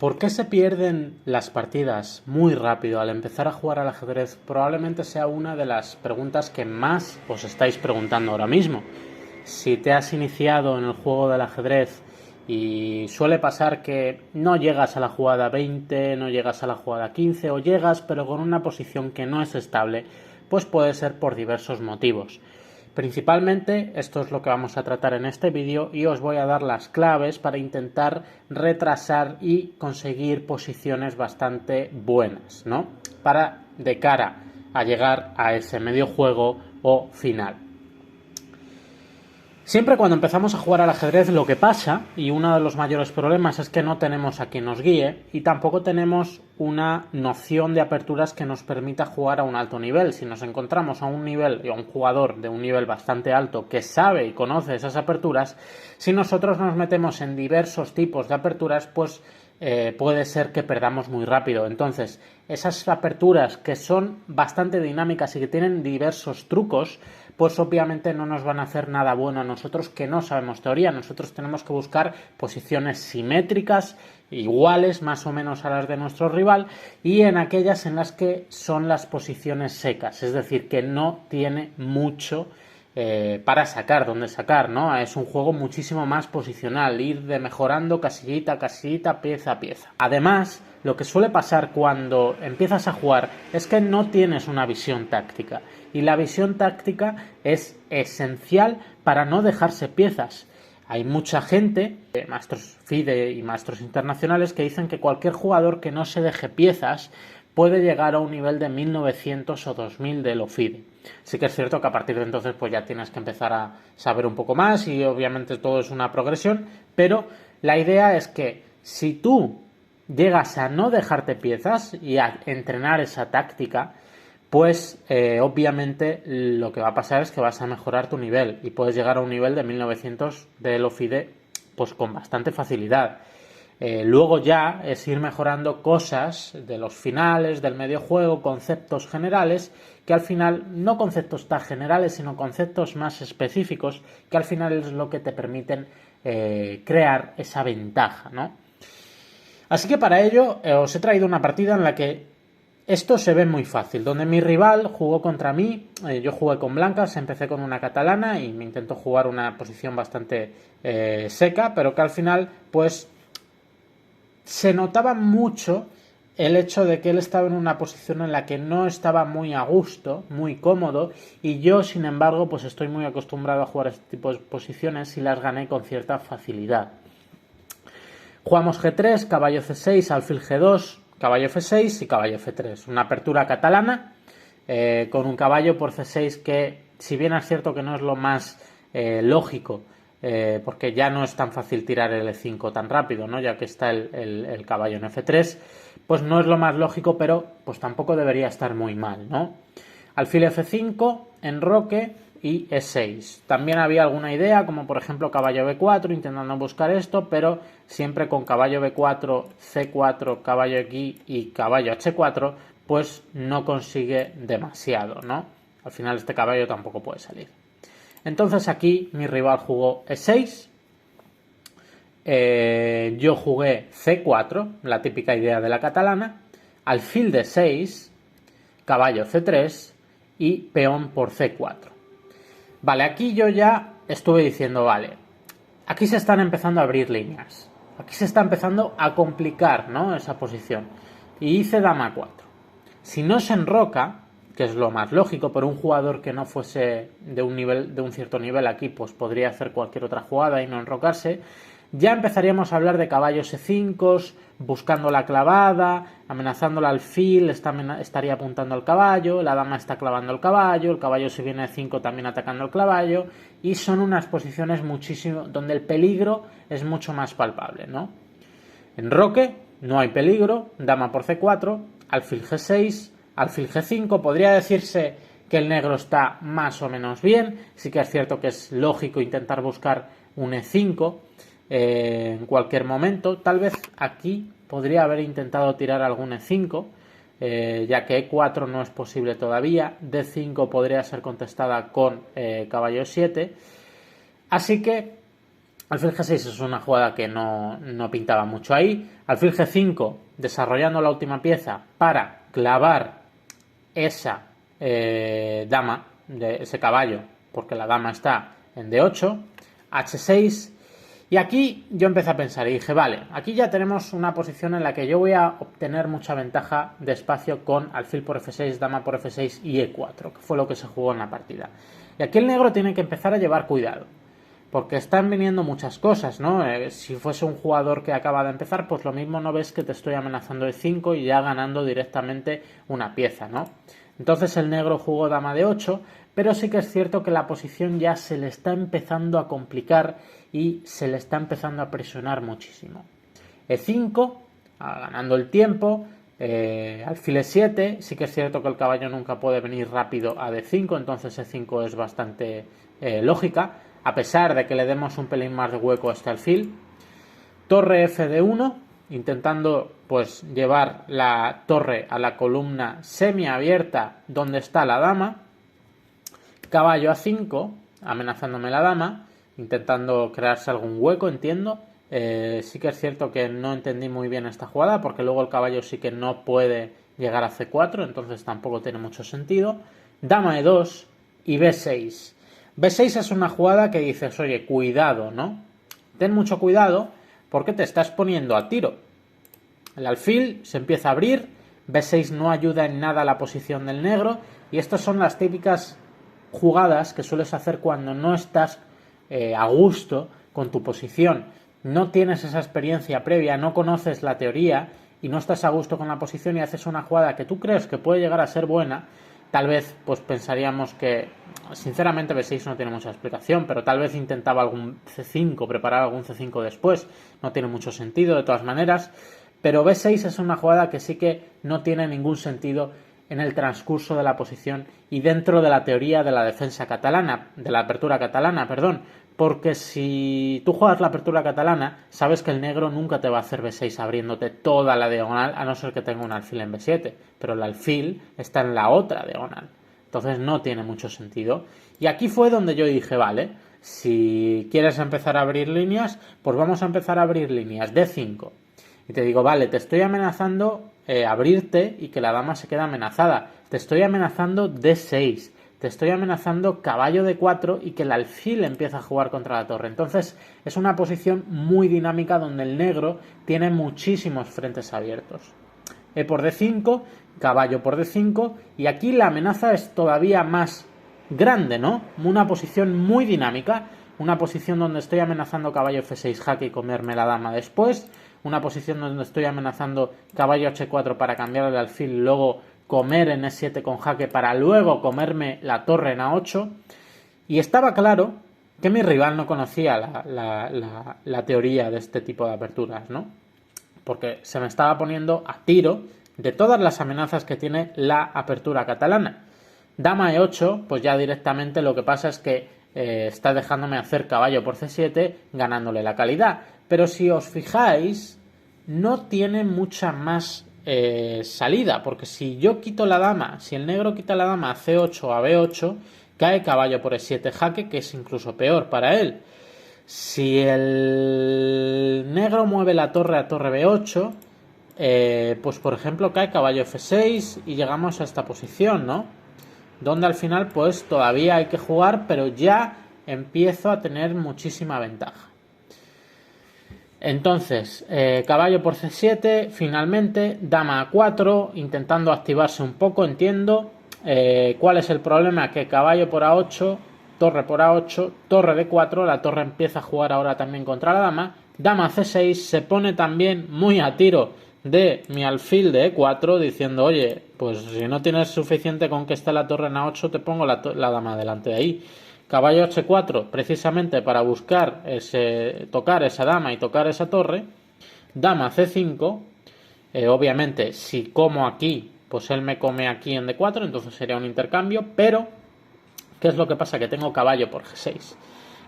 ¿Por qué se pierden las partidas muy rápido al empezar a jugar al ajedrez? Probablemente sea una de las preguntas que más os estáis preguntando ahora mismo. Si te has iniciado en el juego del ajedrez y suele pasar que no llegas a la jugada 20, no llegas a la jugada 15 o llegas pero con una posición que no es estable, pues puede ser por diversos motivos. Principalmente esto es lo que vamos a tratar en este vídeo y os voy a dar las claves para intentar retrasar y conseguir posiciones bastante buenas, ¿no? Para de cara a llegar a ese medio juego o final. Siempre cuando empezamos a jugar al ajedrez lo que pasa, y uno de los mayores problemas, es que no tenemos a quien nos guíe y tampoco tenemos una noción de aperturas que nos permita jugar a un alto nivel. Si nos encontramos a un nivel, a un jugador de un nivel bastante alto que sabe y conoce esas aperturas, si nosotros nos metemos en diversos tipos de aperturas, pues puede ser que perdamos muy rápido. Entonces, esas aperturas que son bastante dinámicas y que tienen diversos trucos, pues obviamente no nos van a hacer nada bueno a nosotros que no sabemos teoría. Nosotros tenemos que buscar posiciones simétricas, iguales más o menos a las de nuestro rival, y en aquellas en las que son las posiciones secas, es decir, que no tiene mucho para sacar, dónde sacar, ¿no? Es un juego muchísimo más posicional, ir de mejorando casillita a casillita, pieza a pieza. Además, lo que suele pasar cuando empiezas a jugar es que no tienes una visión táctica, y la visión táctica es esencial para no dejarse piezas. Hay mucha gente, maestros FIDE y maestros internacionales, que dicen que cualquier jugador que no se deje piezas puede llegar a un nivel de 1900 o 2000 de lo FIDE. Sí que es cierto que a partir de entonces pues ya tienes que empezar a saber un poco más y obviamente todo es una progresión, pero la idea es que si tú llegas a no dejarte piezas y a entrenar esa táctica, pues obviamente lo que va a pasar es que vas a mejorar tu nivel y puedes llegar a un nivel de 1900 de Elo FIDE pues con bastante facilidad. Luego ya es ir mejorando cosas de los finales, del medio juego, conceptos generales, que al final, no conceptos tan generales, sino conceptos más específicos, que al final es lo que te permiten crear esa ventaja, ¿no? Así que para ello os he traído una partida en la que esto se ve muy fácil, donde mi rival jugó contra mí, yo jugué con blancas, empecé con una catalana y me intentó jugar una posición bastante seca, pero que al final pues se notaba mucho el hecho de que él estaba en una posición en la que no estaba muy a gusto, muy cómodo, y yo, sin embargo, pues estoy muy acostumbrado a jugar este tipo de posiciones y las gané con cierta facilidad. Jugamos G3, caballo C6, alfil G2, caballo F6 y caballo F3. Una apertura catalana con un caballo por C6 que, si bien es cierto que no es lo más lógico, porque ya no es tan fácil tirar el E5 tan rápido, ¿no? Ya que está el caballo en F3, pues no es lo más lógico, pero pues tampoco debería estar muy mal, ¿no? Alfil F5, enroque y E6. También había alguna idea, como por ejemplo caballo B4, intentando buscar esto, pero siempre con caballo B4, C4, caballo aquí y caballo H4, pues no consigue demasiado, ¿no? Al final este caballo tampoco puede salir. Entonces aquí mi rival jugó E6, yo jugué C4, la típica idea de la catalana, alfil D6, caballo C3 y peón por C4. Vale, aquí yo ya estuve diciendo, vale, aquí se están empezando a abrir líneas, aquí se está empezando a complicar, ¿no?, esa posición, y hice dama 4. Si no se enroca, que es lo más lógico, pero un jugador que no fuese de un cierto nivel aquí, pues podría hacer cualquier otra jugada y no enrocarse, ya empezaríamos a hablar de caballos E5, buscando la clavada, amenazando el alfil, estaría apuntando al caballo, la dama está clavando el caballo si viene E5 también atacando el caballo, y son unas posiciones muchísimo donde el peligro es mucho más palpable, ¿no? Enroque, no hay peligro, dama por C4, alfil G6, alfil G5, podría decirse que el negro está más o menos bien, sí que es cierto que es lógico intentar buscar un E5 en cualquier momento. Tal vez aquí podría haber intentado tirar algún E5, ya que E4 no es posible todavía, D5 podría ser contestada con caballo 7, así que Alfil G6 es una jugada que no pintaba mucho ahí. Alfil G5, desarrollando la última pieza para clavar esa dama, de ese caballo, porque la dama está en D8. H6. Y aquí yo empecé a pensar y dije, vale, aquí ya tenemos una posición en la que yo voy a obtener mucha ventaja de espacio con alfil por F6, dama por F6 y E4, que fue lo que se jugó en la partida. Y aquí el negro tiene que empezar a llevar cuidado, porque están viniendo muchas cosas, ¿no? Si fuese un jugador que acaba de empezar, pues lo mismo no ves que te estoy amenazando de 5 y ya ganando directamente una pieza, ¿no? Entonces el negro jugó dama de 8, pero sí que es cierto que la posición ya se le está empezando a complicar y se le está empezando a presionar muchísimo. E5, ganando el tiempo, alfil E7, sí que es cierto que el caballo nunca puede venir rápido a D5, entonces E5 es bastante lógica, a pesar de que le demos un pelín más de hueco a este alfil. Torre F de 1, intentando pues llevar la torre a la columna semiabierta donde está la dama. Caballo A5, amenazándome la dama, intentando crearse algún hueco, entiendo. Sí que es cierto que no entendí muy bien esta jugada, porque luego el caballo sí que no puede llegar a C4, entonces tampoco tiene mucho sentido. Dama E2 y B6. B6 es una jugada que dices, oye, cuidado, ¿no? Ten mucho cuidado porque te estás poniendo a tiro. El alfil se empieza a abrir, B6 no ayuda en nada a la posición del negro, y estas son las típicas jugadas que sueles hacer cuando no estás a gusto con tu posición, no tienes esa experiencia previa, no conoces la teoría y no estás a gusto con la posición y haces una jugada que tú crees que puede llegar a ser buena. Tal vez pues pensaríamos que, sinceramente, B6 no tiene mucha explicación, pero tal vez intentaba algún C5, preparar algún C5 después, no tiene mucho sentido de todas maneras, pero B6 es una jugada que sí que no tiene ningún sentido en el transcurso de la posición y dentro de la teoría de la defensa catalana, de la apertura catalana, perdón, porque si tú juegas la apertura catalana, sabes que el negro nunca te va a hacer B6 abriéndote toda la diagonal, a no ser que tenga un alfil en B7, pero el alfil está en la otra diagonal, entonces no tiene mucho sentido. Y aquí fue donde yo dije, vale, si quieres empezar a abrir líneas, pues vamos a empezar a abrir líneas D5. Y te digo, vale, te estoy amenazando abrirte y que la dama se quede amenazada. Te estoy amenazando D6. Te estoy amenazando caballo D4 y que el alfil empieza a jugar contra la torre. Entonces es una posición muy dinámica donde el negro tiene muchísimos frentes abiertos. E por D5, caballo por D5, y aquí la amenaza es todavía más grande, ¿no? Una posición muy dinámica, una posición donde estoy amenazando caballo F6 jaque y comerme la dama después, una posición donde estoy amenazando caballo H4 para cambiar el alfil y luego comer en E7 con jaque para luego comerme la torre en A8. Y estaba claro que mi rival no conocía la teoría de este tipo de aperturas, ¿no? Porque se me estaba poniendo a tiro de todas las amenazas que tiene la apertura catalana. Dama E8, pues ya directamente lo que pasa es que está dejándome hacer caballo por C7, ganándole la calidad. Pero si os fijáis, no tiene mucha más salida, porque si yo quito la dama, si el negro quita la dama a C8 o a B8, cae caballo por E7 jaque, que es incluso peor para él. Si el negro mueve la torre a torre B8, pues por ejemplo cae caballo F6 y llegamos a esta posición, ¿no? Donde al final pues todavía hay que jugar, pero ya empiezo a tener muchísima ventaja. Entonces, caballo por C7, finalmente, dama A4, intentando activarse un poco, entiendo. ¿Cuál es el problema? Que caballo por A8, torre por A8, torre D4, la torre empieza a jugar ahora también contra la dama. Dama C6, se pone también muy a tiro de mi alfil de E4, diciendo, oye, pues si no tienes suficiente con que esté la torre en A8, te pongo la dama delante de ahí. Caballo H4, precisamente para buscar tocar esa dama y tocar esa torre. Dama C5, obviamente si como aquí, pues él me come aquí en D4, entonces sería un intercambio, pero ¿qué es lo que pasa? Que tengo caballo por G6.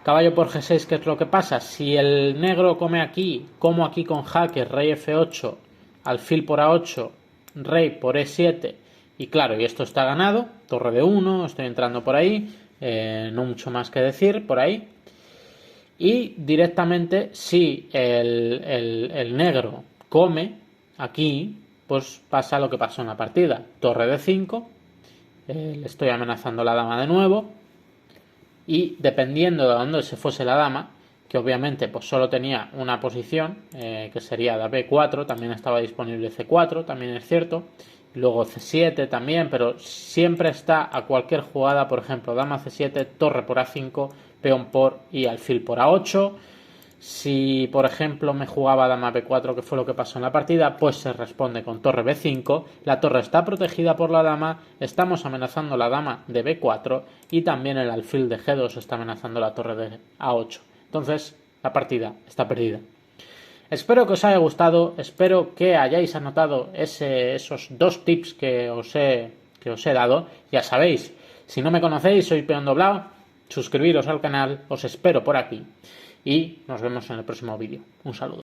Caballo por G6, ¿qué es lo que pasa? Si el negro come aquí, como aquí con jaque, rey F8, alfil por A8, rey por E7, y claro, y esto está ganado, torre de 1, estoy entrando por ahí, no mucho más que decir por ahí. Y directamente, si el negro come aquí, pues pasa lo que pasó en la partida. Torre de 5, le estoy amenazando la dama de nuevo, y dependiendo de dónde se fuese la dama, que obviamente pues solo tenía una posición, que sería la B4, también estaba disponible C4, también es cierto, luego C7 también, pero siempre está a cualquier jugada, por ejemplo, dama C7, torre por A5, peón por y alfil por A8. Si, por ejemplo, me jugaba dama B4, que fue lo que pasó en la partida, pues se responde con torre B5. La torre está protegida por la dama, estamos amenazando la dama de B4 y también el alfil de G2 está amenazando la torre de A8. Entonces, la partida está perdida. Espero que os haya gustado, espero que hayáis anotado esos 2 tips que os he dado. Ya sabéis, si no me conocéis, soy Peón Doblado, suscribiros al canal, os espero por aquí y nos vemos en el próximo vídeo. Un saludo.